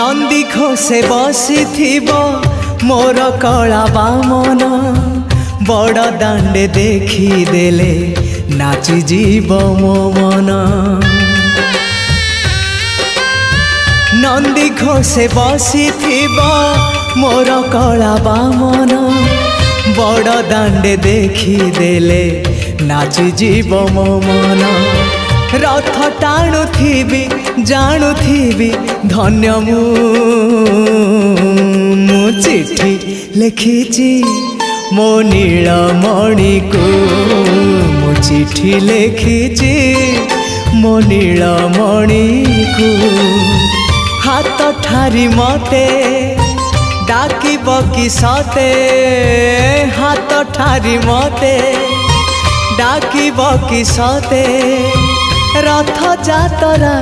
नंदी घोषे बसी मोर कला बामन बड़ दांडे देखी देले नाची जीव मो मन। नंदी घोषे बसी मोर कला बामन बड़ दांडे देखी देले नाची जीव मो मन। रथ टाणुथिबी जाणुथिबी धन्य मु चिट्ठी लिखिची मो नीलमणि को मु चिट्ठी लिखिची मो नीलमणि को। हाथ ठारी मते डाकिब कि सते हाथ ठारी मते डाकिब कि सते रथ जातरा